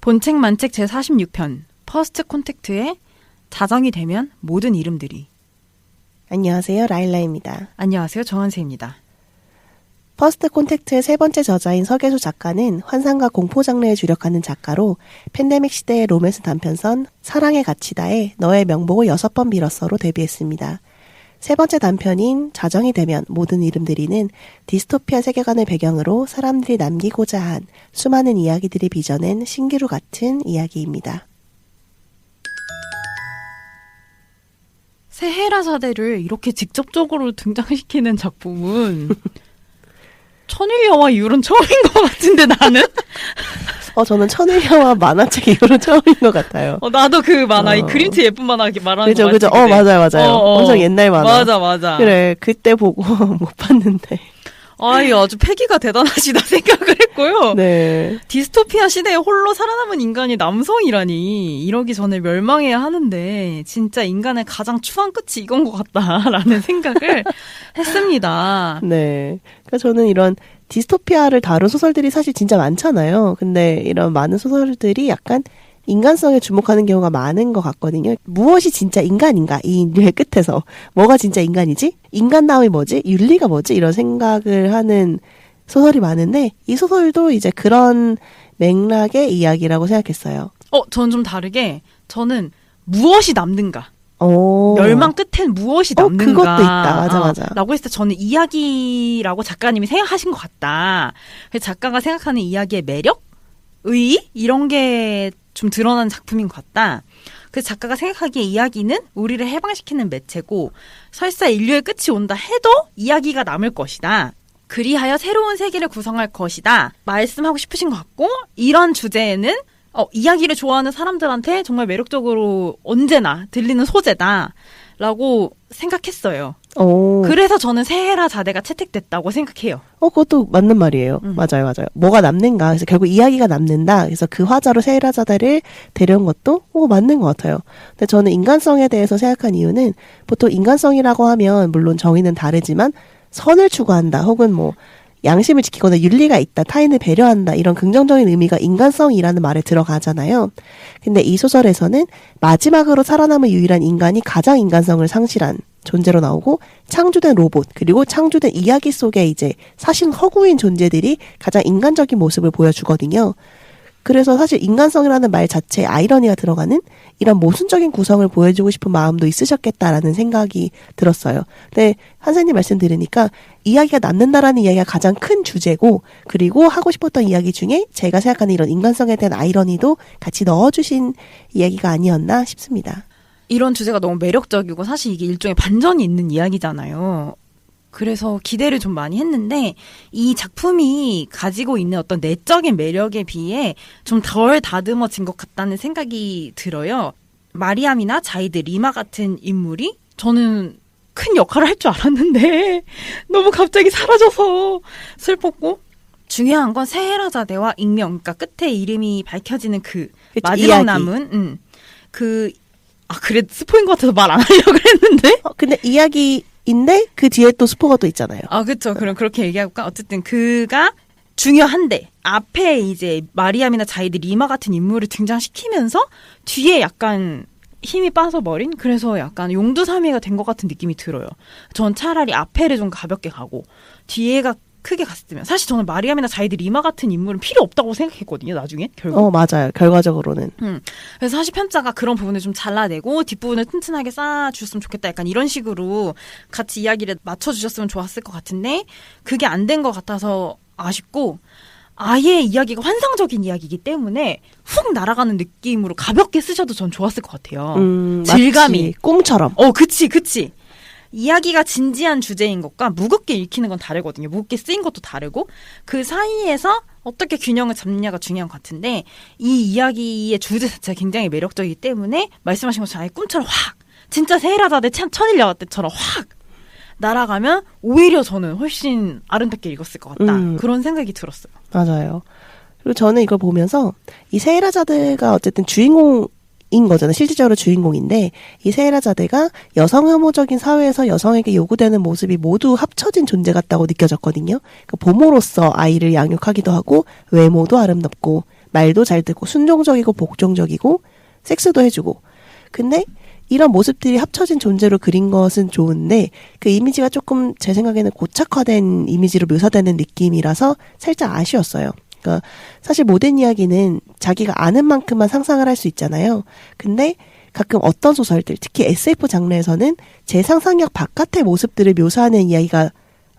본책 만책 제46편 퍼스트 콘택트의 자정이 되면 모든 이름들이. 안녕하세요. 라일라입니다. 안녕하세요. 정한세입니다. 퍼스트 콘택트의 세 번째 저자인 서계수 작가는 환상과 공포 장르에 주력하는 작가로 팬데믹 시대의 로맨스 단편선 사랑의 가치다에 너의 명복을 6번 빌었어로 데뷔했습니다. 세 번째 단편인 자정이 되면 모든 이름들이는 디스토피아 세계관을 배경으로 사람들이 남기고자 한 수많은 이야기들이 빚어낸 신기루 같은 이야기입니다. 세헤라자데를 이렇게 직접적으로 등장시키는 작품은 천일여와 이후로는 처음인 것 같은데 나는? 저는 천일여와 만화책 이후로 처음인 것 같아요. 나도 그 만화, 이 그림체 예쁜 만화 말하는 그죠, 거 그죠. 맞아요. 엄청 옛날 만화. 맞아. 그래, 그때 보고 못 봤는데. 아주 패기가 대단하시다 생각을 했고요. 네. 디스토피아 시대에 홀로 살아남은 인간이 남성이라니 이러기 전에 멸망해야 하는데 진짜 인간의 가장 추한 끝이 이건 것 같다라는 생각을 했습니다. 네. 그러니까 저는 이런 디스토피아를 다룬 소설들이 사실 진짜 많잖아요. 근데 이런 많은 소설들이 약간 인간성에 주목하는 경우가 많은 것 같거든요. 무엇이 진짜 인간인가? 이 일의 끝에서. 뭐가 진짜 인간이지? 인간다움이 뭐지? 윤리가 뭐지? 이런 생각을 하는 소설이 많은데 이 소설도 이제 그런 맥락의 이야기라고 생각했어요. 저는 좀 다르게 저는 무엇이 남는가? 오. 멸망 끝엔 무엇이 남는가? 그것도 있다. 맞아. 라고 했을 때 저는 이야기라고 작가님이 생각하신 것 같다. 그래서 작가가 생각하는 이야기의 매력? 의? 이런 게 좀 드러난 작품인 것 같다. 그래서 작가가 생각하기에 이야기는 우리를 해방시키는 매체고 설사 인류의 끝이 온다 해도 이야기가 남을 것이다. 그리하여 새로운 세계를 구성할 것이다. 말씀하고 싶으신 것 같고 이런 주제에는 이야기를 좋아하는 사람들한테 정말 매력적으로 언제나 들리는 소재다. 라고 생각했어요. 오. 그래서 저는 세헤라자데가 채택됐다고 생각해요. 그것도 맞는 말이에요. 맞아요. 뭐가 남는가. 그래서 결국 이야기가 남는다. 그래서 그 화자로 세헤라자데를 데려온 것도 맞는 것 같아요. 근데 저는 인간성에 대해서 생각한 이유는 보통 인간성이라고 하면 물론 정의는 다르지만 선을 추구한다. 혹은 양심을 지키거나 윤리가 있다, 타인을 배려한다 이런 긍정적인 의미가 인간성이라는 말에 들어가잖아요. 근데 이 소설에서는 마지막으로 살아남은 유일한 인간이 가장 인간성을 상실한 존재로 나오고 창조된 로봇 그리고 창조된 이야기 속에 이제 사실 허구인 존재들이 가장 인간적인 모습을 보여주거든요. 그래서 사실 인간성이라는 말 자체에 아이러니가 들어가는 이런 모순적인 구성을 보여주고 싶은 마음도 있으셨겠다라는 생각이 들었어요. 근데 한사님 말씀 들으니까 이야기가 남는다라는 이야기가 가장 큰 주제고 그리고 하고 싶었던 이야기 중에 제가 생각하는 이런 인간성에 대한 아이러니도 같이 넣어주신 이야기가 아니었나 싶습니다. 이런 주제가 너무 매력적이고 사실 이게 일종의 반전이 있는 이야기잖아요. 그래서 기대를 좀 많이 했는데 이 작품이 가지고 있는 어떤 내적인 매력에 비해 좀 덜 다듬어진 것 같다는 생각이 들어요. 마리암이나 자이드, 리마 같은 인물이 저는 큰 역할을 할 줄 알았는데 너무 갑자기 사라져서 슬펐고 중요한 건 세헤라자데와 익명, 그러니까 끝에 이름이 밝혀지는 그 마지막 이야기. 남은 그래 스포인 것 같아서 말 안 하려고 했는데 근데 이야기인데 그 뒤에 또 스포가 또 있잖아요. 그렇죠. 그럼 그렇게 얘기해볼까? 어쨌든 그가 중요한데 앞에 이제 마리암이나 자이드, 리마 같은 인물을 등장시키면서 뒤에 약간 힘이 빠져버린 그래서 약간 용두사미가 된 것 같은 느낌이 들어요. 전 차라리 앞에를 좀 가볍게 가고 뒤에가 크게 갔으면 사실 저는 마리암이나 자이드, 리마 같은 인물은 필요 없다고 생각했거든요. 나중에 결국. 맞아요. 결과적으로는. 그래서 사실 편자가 그런 부분을 좀 잘라내고 뒷부분을 튼튼하게 쌓아주셨으면 좋겠다. 약간 이런 식으로 같이 이야기를 맞춰주셨으면 좋았을 것 같은데 그게 안 된 것 같아서 아쉽고 아예 이야기가 환상적인 이야기이기 때문에 훅 날아가는 느낌으로 가볍게 쓰셔도 전 좋았을 것 같아요. 질감이. 마치 꿈처럼. 그치. 이야기가 진지한 주제인 것과 무겁게 읽히는 건 다르거든요. 무겁게 쓰인 것도 다르고 그 사이에서 어떻게 균형을 잡느냐가 중요한 것 같은데 이 이야기의 주제 자체가 굉장히 매력적이기 때문에 말씀하신 것처럼 아예 꿈처럼 확 진짜 세헤라자데 천일여와 때처럼 확 날아가면 오히려 저는 훨씬 아름답게 읽었을 것 같다. 그런 생각이 들었어요. 맞아요. 그리고 저는 이걸 보면서 이 세헤라자데가 어쨌든 주인공인 거잖아요. 실질적으로 주인공인데 이 세헤라자데가 여성 혐오적인 사회에서 여성에게 요구되는 모습이 모두 합쳐진 존재 같다고 느껴졌거든요. 그러니까 부모로서 아이를 양육하기도 하고 외모도 아름답고 말도 잘 듣고 순종적이고 복종적이고 섹스도 해주고. 근데 이런 모습들이 합쳐진 존재로 그린 것은 좋은데 그 이미지가 조금 제 생각에는 고착화된 이미지로 묘사되는 느낌이라서 살짝 아쉬웠어요. 그러니까 사실 모든 이야기는 자기가 아는 만큼만 상상을 할 수 있잖아요. 근데 가끔 어떤 소설들, 특히 SF 장르에서는 제 상상력 바깥의 모습들을 묘사하는 이야기가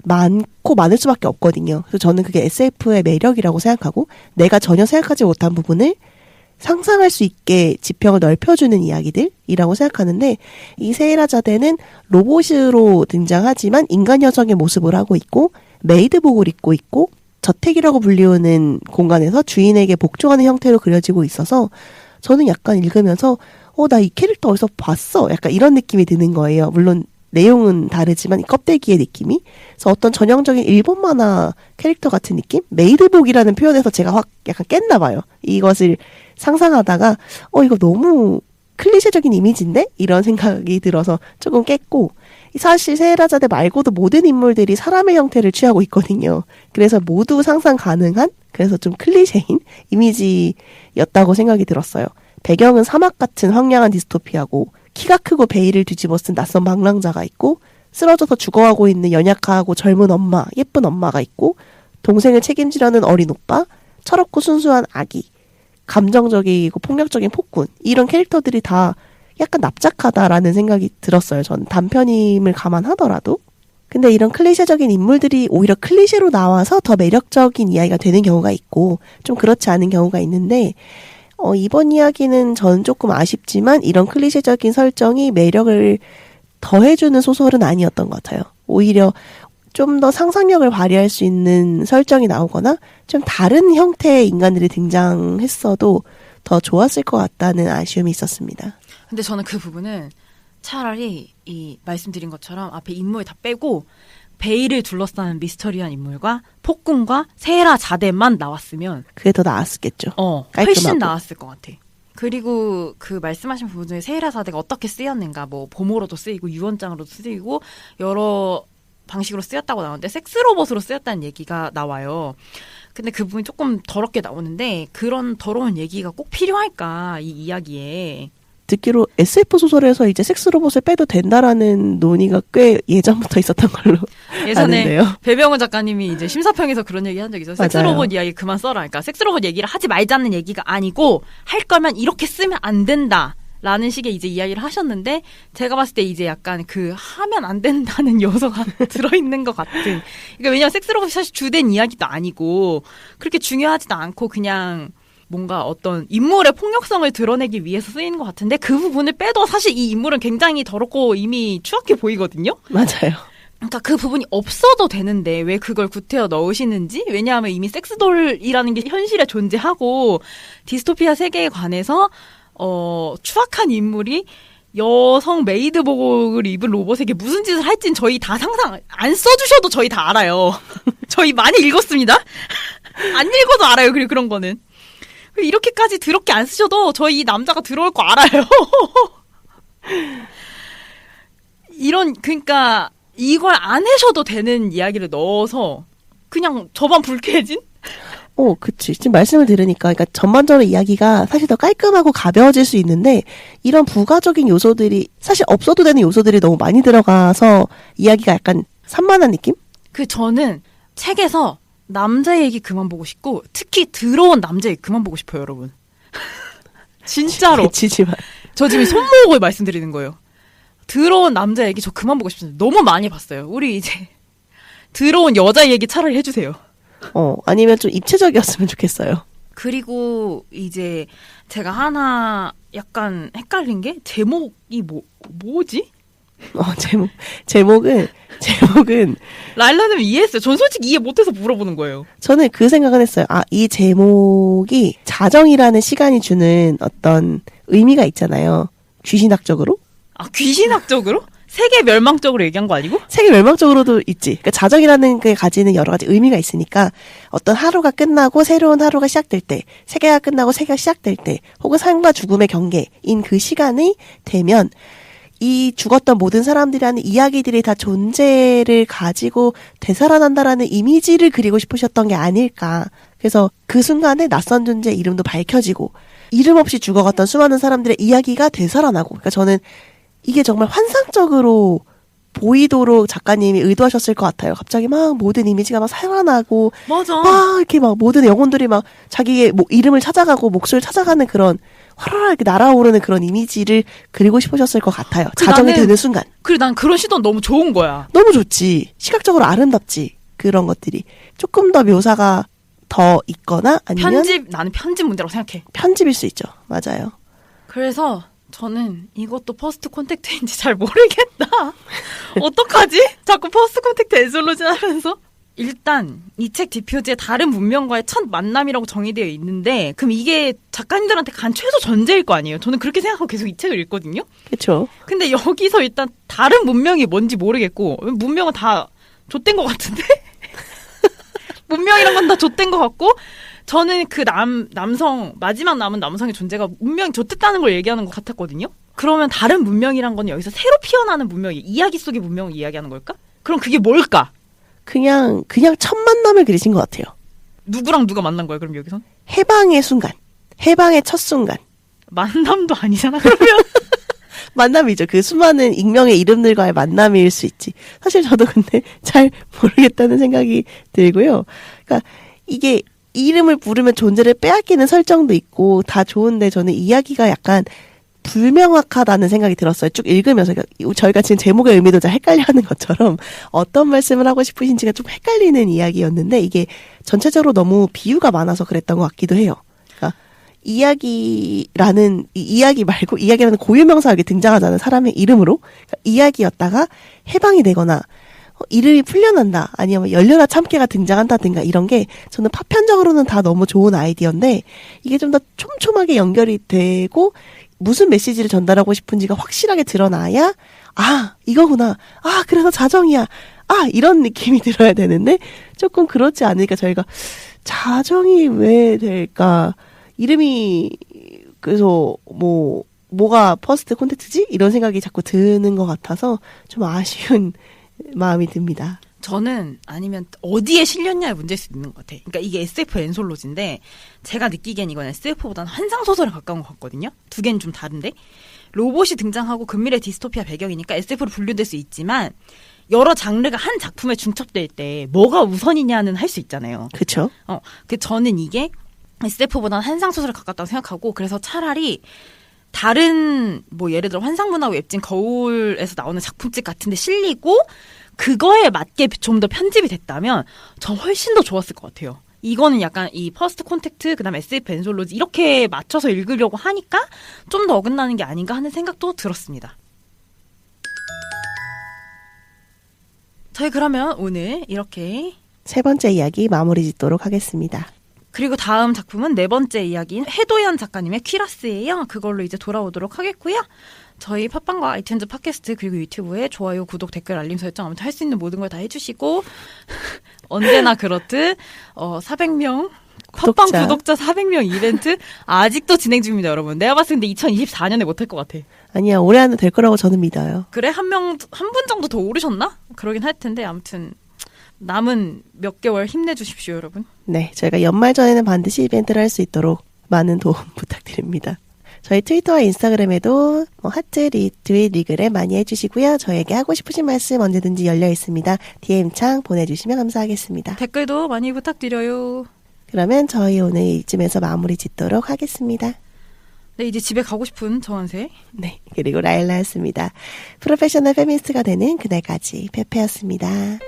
많고 많을 수밖에 없거든요. 그래서 저는 그게 SF의 매력이라고 생각하고 내가 전혀 생각하지 못한 부분을 상상할 수 있게 지평을 넓혀주는 이야기들이라고 생각하는데 이 세이라자대는 로봇으로 등장하지만 인간 여성의 모습을 하고 있고 메이드복을 입고 있고 저택이라고 불리우는 공간에서 주인에게 복종하는 형태로 그려지고 있어서 저는 약간 읽으면서 나 이 캐릭터 어디서 봤어? 약간 이런 느낌이 드는 거예요. 물론 내용은 다르지만 껍데기의 느낌이. 그래서 어떤 전형적인 일본 만화 캐릭터 같은 느낌? 메이드복이라는 표현에서 제가 확 약간 깼나 봐요. 이것을 상상하다가 이거 너무 클리셰적인 이미지인데? 이런 생각이 들어서 조금 깼고 사실 세라자대 말고도 모든 인물들이 사람의 형태를 취하고 있거든요. 그래서 모두 상상 가능한 그래서 좀 클리셰인 이미지였다고 생각이 들었어요. 배경은 사막 같은 황량한 디스토피아고 키가 크고 베일을 뒤집어 쓴 낯선 방랑자가 있고 쓰러져서 죽어가고 있는 연약하고 젊은 엄마, 예쁜 엄마가 있고 동생을 책임지려는 어린 오빠, 철없고 순수한 아기, 감정적이고 폭력적인 폭군 이런 캐릭터들이 다 약간 납작하다라는 생각이 들었어요. 전 단편임을 감안하더라도. 근데 이런 클리셰적인 인물들이 오히려 클리셰로 나와서 더 매력적인 이야기가 되는 경우가 있고 좀 그렇지 않은 경우가 있는데 이번 이야기는 저는 조금 아쉽지만 이런 클리셰적인 설정이 매력을 더해주는 소설은 아니었던 것 같아요. 오히려 좀 더 상상력을 발휘할 수 있는 설정이 나오거나 좀 다른 형태의 인간들이 등장했어도 더 좋았을 것 같다는 아쉬움이 있었습니다. 근데 저는 그 부분은 차라리 이 말씀드린 것처럼 앞에 인물 다 빼고 베일을 둘러싸는 미스터리한 인물과 폭군과 세라 자대만 나왔으면 그게 더 나았겠죠. 훨씬 나았을 것 같아. 그리고 그 말씀하신 부분 중에 세라 자대가 어떻게 쓰였는가 뭐 보모로도 쓰이고 유언장으로도 쓰이고 여러 방식으로 쓰였다고 나오는데 섹스 로봇으로 쓰였다는 얘기가 나와요. 근데 그 부분이 조금 더럽게 나오는데 그런 더러운 얘기가 꼭 필요할까 이 이야기에. 듣기로 SF 소설에서 이제 섹스 로봇을 빼도 된다라는 논의가 꽤 예전부터 있었던 걸로 예전에 아는데요. 배병원 작가님이 이제 심사평에서 그런 얘기 한 적이 있어요. 섹스 로봇 이야기 그만 써라. 그러니까 섹스 로봇 얘기를 하지 말자는 얘기가 아니고 할 거면 이렇게 쓰면 안 된다. 라는 식의 이제 이야기를 하셨는데 제가 봤을 때 이제 약간 그 하면 안 된다는 요소가 들어있는 것 같은. 그러니까 왜냐면 섹스 로봇이 사실 주된 이야기도 아니고 그렇게 중요하지도 않고 그냥 뭔가 어떤 인물의 폭력성을 드러내기 위해서 쓰이는 것 같은데 그 부분을 빼도 사실 이 인물은 굉장히 더럽고 이미 추악해 보이거든요. 맞아요. 그러니까 그 부분이 없어도 되는데 왜 그걸 구태여 넣으시는지. 왜냐하면 이미 섹스돌이라는 게 현실에 존재하고 디스토피아 세계에 관해서 추악한 인물이 여성 메이드복을 입은 로봇에게 무슨 짓을 할진 저희 다 상상 안 써주셔도 저희 다 알아요. 저희 많이 읽었습니다. 안 읽어도 알아요. 그리고 그런 거는 이렇게까지 더럽게 안 쓰셔도 저희 이 남자가 들어올 거 알아요. 그러니까 이걸 안 하셔도 되는 이야기를 넣어서 그냥 저만 불쾌해진? 그치. 지금 말씀을 들으니까, 그러니까 전반적으로 이야기가 사실 더 깔끔하고 가벼워질 수 있는데, 이런 부가적인 요소들이, 사실 없어도 되는 요소들이 너무 많이 들어가서 이야기가 약간 산만한 느낌? 저는 책에서 남자 얘기 그만 보고 싶고, 특히 더러운 남자 얘기 그만 보고 싶어요, 여러분. 진짜로. 치지만. 저 지금 손목을 말씀드리는 거예요. 더러운 남자 얘기 저 그만 보고 싶습니다. 너무 많이 봤어요. 우리 이제, 더러운 여자 얘기 차라리 해주세요. 아니면 좀 입체적이었으면 좋겠어요. 그리고 이제 제가 하나 약간 헷갈린 게 제목이 뭐지? 제목은 라일라님 이해했어요. 전 솔직히 이해 못해서 물어보는 거예요. 저는 그 생각을 했어요. 이 제목이 자정이라는 시간이 주는 어떤 의미가 있잖아요. 귀신학적으로? 귀신학적으로? 세계 멸망적으로 얘기한 거 아니고? 세계 멸망적으로도 있지. 그러니까 자정이라는 게 가지는 여러 가지 의미가 있으니까 어떤 하루가 끝나고 새로운 하루가 시작될 때, 세계가 끝나고 세계가 시작될 때, 혹은 삶과 죽음의 경계인 그 시간이 되면 이 죽었던 모든 사람들이라는 이야기들이 다 존재를 가지고 되살아난다라는 이미지를 그리고 싶으셨던 게 아닐까 그래서 그 순간에 낯선 존재의 이름도 밝혀지고 이름 없이 죽어갔던 수많은 사람들의 이야기가 되살아나고, 그러니까 저는 이게 정말 환상적으로 보이도록 작가님이 의도하셨을 것 같아요. 갑자기 막 모든 이미지가 막 살아나고, 맞아. 막 이렇게 막 모든 영혼들이 막 자기의 이름을 찾아가고 목소리를 찾아가는 그런 화라라 이렇게 날아오르는 그런 이미지를 그리고 싶으셨을 것 같아요. 자정이 되는 순간. 그리고 난 그런 시도는 너무 좋은 거야. 너무 좋지. 시각적으로 아름답지. 그런 것들이 조금 더 묘사가 더 있거나 아니면 나는 편집 문제라고 생각해. 편집일 수 있죠. 맞아요. 그래서 저는 이것도 퍼스트 콘택트인지 잘 모르겠다. 어떡하지? 자꾸 퍼스트 콘택트 엔솔로지 하면서. 일단 이 책 뒷표지에 다른 문명과의 첫 만남이라고 정의되어 있는데, 그럼 이게 작가님들한테 간 최소 전제일 거 아니에요? 저는 그렇게 생각하고 계속 이 책을 읽거든요. 그렇죠. 근데 여기서 일단 다른 문명이 뭔지 모르겠고, 문명은 다 좆된 것 같은데? 문명이란 건 다 좆된 것 같고, 저는 그 남성, 마지막 남은 남성의 존재가 문명이 좆됐다는 걸 얘기하는 것 같았거든요? 그러면 다른 문명이란 건 여기서 새로 피어나는 문명이, 이야기 속의 문명을 이야기하는 걸까? 그럼 그게 뭘까? 그냥 첫 만남을 그리신 것 같아요. 누구랑 누가 만난 거야, 그럼 여기선? 해방의 순간. 해방의 첫 순간. 만남도 아니잖아, 그러면. 만남이죠. 그 수많은 익명의 이름들과의 만남일 수 있지. 사실 저도 근데 잘 모르겠다는 생각이 들고요. 그러니까 이게 이름을 부르면 존재를 빼앗기는 설정도 있고 다 좋은데, 저는 이야기가 약간 불명확하다는 생각이 들었어요. 쭉 읽으면서. 그러니까 저희가 지금 제목의 의미도 잘 헷갈려하는 것처럼 어떤 말씀을 하고 싶으신지가 좀 헷갈리는 이야기였는데, 이게 전체적으로 너무 비유가 많아서 그랬던 것 같기도 해요. 그러니까 이야기라는 이야기 말고 이야기라는 고유명사가 이렇게 등장하잖아요. 사람의 이름으로. 그러니까 이야기였다가 해방이 되거나 이름이 풀려난다, 아니면 열려라 참깨가 등장한다든가, 이런 게 저는 파편적으로는 다 너무 좋은 아이디어인데, 이게 좀 더 촘촘하게 연결이 되고 무슨 메시지를 전달하고 싶은지가 확실하게 드러나야, 아, 이거구나. 아, 그래서 자정이야. 아, 이런 느낌이 들어야 되는데 조금 그렇지 않으니까 저희가 자정이 왜 될까? 이름이 그래서 뭐가 퍼스트 콘택트지? 이런 생각이 자꾸 드는 것 같아서 좀 아쉬운 마음이 듭니다. 저는 아니면 어디에 실렸냐의 문제일 수 있는 것 같아. 그러니까 이게 SF 엔솔로지인데 제가 느끼기엔 이건 SF보다는 환상소설에 가까운 것 같거든요. 두 개는 좀 다른데, 로봇이 등장하고 근미래 디스토피아 배경이니까 SF로 분류될 수 있지만 여러 장르가 한 작품에 중첩될 때 뭐가 우선이냐는 할 수 있잖아요. 그렇죠. 저는 이게 SF보다는 환상소설에 가깝다고 생각하고, 그래서 차라리 다른 예를 들어 환상문화고 웹진 거울에서 나오는 작품집 같은 데 실리고 그거에 맞게 좀 더 편집이 됐다면 전 훨씬 더 좋았을 것 같아요. 이거는 약간 이 퍼스트 콘택트, 그다음에 SF 엔솔로지 이렇게 맞춰서 읽으려고 하니까 좀 더 어긋나는 게 아닌가 하는 생각도 들었습니다. 저희 그러면 오늘 이렇게 세 번째 이야기 마무리 짓도록 하겠습니다. 그리고 다음 작품은 네 번째 이야기인 해도연 작가님의 퀴라스예요. 그걸로 이제 돌아오도록 하겠고요. 저희 팟빵과 아이튠즈 팟캐스트 그리고 유튜브에 좋아요, 구독, 댓글, 알림 설정 아무튼 할 수 있는 모든 걸 다 해주시고 언제나 그렇듯 400명 팟빵 구독자 400명 이벤트 아직도 진행 중입니다, 여러분. 내가 봤을 때 2024년에 못할 것 같아. 아니야, 올해 안에 될 거라고 저는 믿어요. 그래? 한 분 정도 더 오르셨나? 그러긴 할 텐데 아무튼 남은 몇 개월 힘내주십시오, 여러분. 네, 저희가 연말 전에는 반드시 이벤트를 할 수 있도록 많은 도움 부탁드립니다. 저희 트위터와 인스타그램에도 하트, 리트윗, 리그램 많이 해주시고요. 저에게 하고 싶으신 말씀 언제든지 열려 있습니다. DM창 보내주시면 감사하겠습니다. 댓글도 많이 부탁드려요. 그러면 저희 오늘 이쯤에서 마무리 짓도록 하겠습니다. 네, 이제 집에 가고 싶은 정한세. 네, 그리고 라일라였습니다. 프로페셔널 페미니스트가 되는 그날까지 페페였습니다.